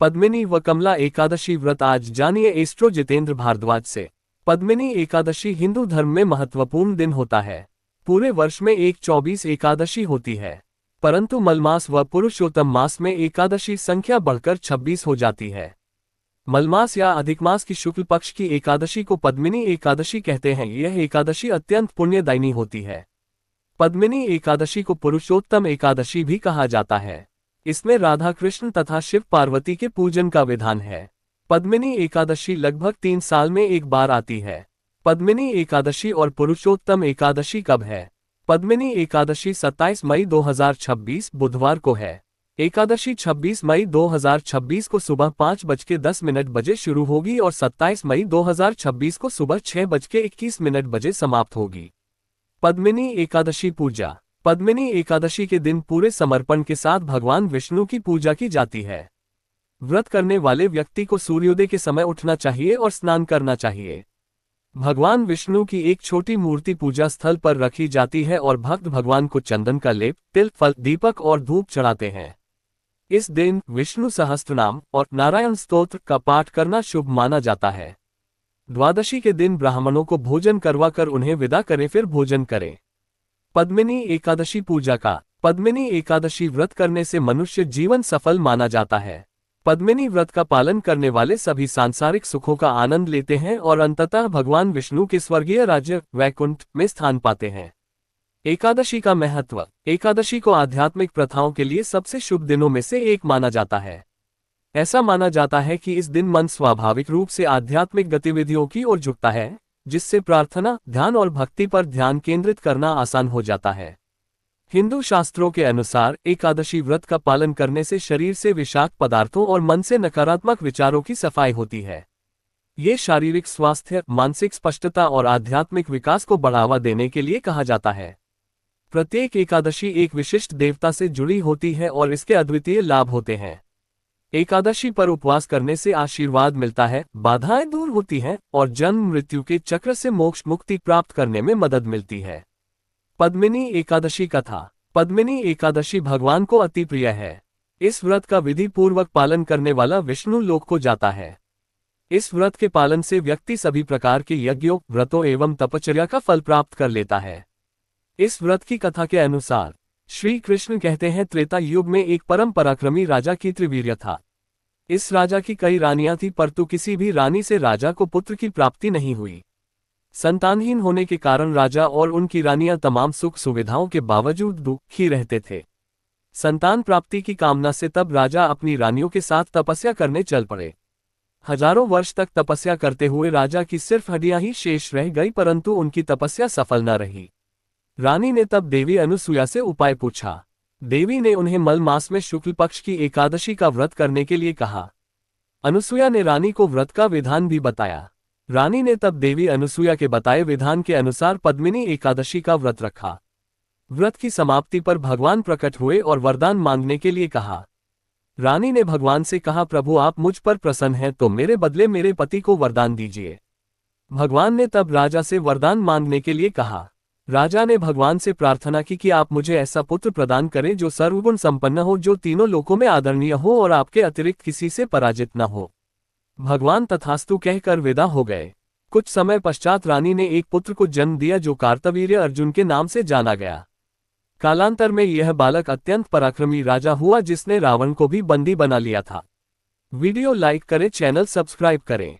पद्मिनी व कमला एकादशी व्रत आज जानिए एस्ट्रो जितेंद्र भारद्वाज से। पद्मिनी एकादशी हिंदू धर्म में महत्वपूर्ण दिन होता है। पूरे वर्ष में 24 एकादशी होती है, परंतु मलमास व पुरुषोत्तम मास में एकादशी संख्या बढ़कर 26 हो जाती है। मलमास या अधिक मास की शुक्ल पक्ष की एकादशी को पद्मिनी एकादशी कहते हैं। यह एकादशी अत्यंत पुण्यदायिनी होती है। पद्मिनी एकादशी को पुरुषोत्तम एकादशी भी कहा जाता है। इसमें राधा कृष्ण तथा शिव पार्वती के पूजन का विधान है। पद्मिनी एकादशी लगभग 3 साल में एक बार आती है। पद्मिनी एकादशी और पुरुषोत्तम एकादशी कब है? पद्मिनी एकादशी 27 मई 2026 बुधवार को है। एकादशी 26 मई 2026 को सुबह 5:10 बजे शुरू होगी और 27 मई 2026 को सुबह 6:21 बजे समाप्त होगी। पद्मिनी एकादशी पूजा। पद्मिनी एकादशी के दिन पूरे समर्पण के साथ भगवान विष्णु की पूजा की जाती है। व्रत करने वाले व्यक्ति को सूर्योदय के समय उठना चाहिए और स्नान करना चाहिए। भगवान विष्णु की एक छोटी मूर्ति पूजा स्थल पर रखी जाती है और भक्त भगवान को चंदन का लेप, तिल, फल, दीपक और धूप चढ़ाते हैं। इस दिन विष्णु सहस्त्रनाम और नारायण स्तोत्र का पाठ करना शुभ माना जाता है। द्वादशी के दिन ब्राह्मणों को भोजन करवाकर उन्हें विदा करें, फिर भोजन करें। पद्मिनी एकादशी पूजा का। पद्मिनी एकादशी व्रत करने से मनुष्य जीवन सफल माना जाता है। पद्मिनी व्रत का पालन करने वाले सभी सांसारिक सुखों का आनंद लेते हैं और अंततः भगवान विष्णु के स्वर्गीय राज्य वैकुंठ में स्थान पाते हैं। एकादशी का महत्व। एकादशी को आध्यात्मिक प्रथाओं के लिए सबसे शुभ दिनों में से एक माना जाता है। ऐसा माना जाता है कि इस दिन मन स्वाभाविक रूप से आध्यात्मिक गतिविधियों की ओर झुकता है, जिससे प्रार्थना, ध्यान और भक्ति पर ध्यान केंद्रित करना आसान हो जाता है। हिंदू शास्त्रों के अनुसार एकादशी व्रत का पालन करने से शरीर से विषाक्त पदार्थों और मन से नकारात्मक विचारों की सफाई होती है। ये शारीरिक स्वास्थ्य, मानसिक स्पष्टता और आध्यात्मिक विकास को बढ़ावा देने के लिए कहा जाता है। प्रत्येक एकादशी एक विशिष्ट देवता से जुड़ी होती है और इसके अद्वितीय लाभ होते हैं। एकादशी पर उपवास करने से आशीर्वाद मिलता है, बाधाएं दूर होती हैं और जन्म मृत्यु के चक्र से मोक्ष मुक्ति प्राप्त करने में मदद मिलती है। पद्मिनी एकादशी कथा। पद्मिनी एकादशी भगवान को अति प्रिय है। इस व्रत का विधि पूर्वक पालन करने वाला विष्णु लोक को जाता है। इस व्रत के पालन से व्यक्ति सभी प्रकार के यज्ञों, व्रतों एवं तपश्चर्या का फल प्राप्त कर लेता है। इस व्रत की कथा के अनुसार श्री कृष्ण कहते हैं, त्रेता युग में एक परम पराक्रमी राजा की त्रिवीर्य था। इस राजा की कई रानियां थी, परंतु किसी भी रानी से राजा को पुत्र की प्राप्ति नहीं हुई। संतानहीन होने के कारण राजा और उनकी रानियां तमाम सुख सुविधाओं के बावजूद दुखी रहते थे। संतान प्राप्ति की कामना से तब राजा अपनी रानियों के साथ तपस्या करने चल पड़े। हजारों वर्ष तक तपस्या करते हुए राजा की सिर्फ हड्डियां ही शेष रह गई, परंतु उनकी तपस्या सफल न रही। रानी ने तब देवी अनुसुया से उपाय पूछा। देवी ने उन्हें मल मास में शुक्ल पक्ष की एकादशी का व्रत करने के लिए कहा। अनुसुया ने रानी को व्रत का विधान भी बताया। रानी ने तब देवी अनुसुया के बताए विधान के अनुसार पद्मिनी एकादशी का व्रत रखा। व्रत की समाप्ति पर भगवान प्रकट हुए और वरदान मांगने के लिए कहा। रानी ने भगवान से कहा, प्रभु आप मुझ पर प्रसन्न हैं तो मेरे बदले मेरे पति को वरदान दीजिए। भगवान ने तब राजा से वरदान मांगने के लिए कहा। राजा ने भगवान से प्रार्थना की कि आप मुझे ऐसा पुत्र प्रदान करें जो सर्वगुण संपन्न हो, जो तीनों लोकों में आदरणीय हो और आपके अतिरिक्त किसी से पराजित न हो। भगवान तथास्तु कहकर विदा हो गए। कुछ समय पश्चात रानी ने एक पुत्र को जन्म दिया जो कार्तवीर्य अर्जुन के नाम से जाना गया। कालांतर में यह बालक अत्यंत पराक्रमी राजा हुआ, जिसने रावण को भी बंदी बना लिया था। वीडियो लाइक करें, चैनल सब्सक्राइब करें।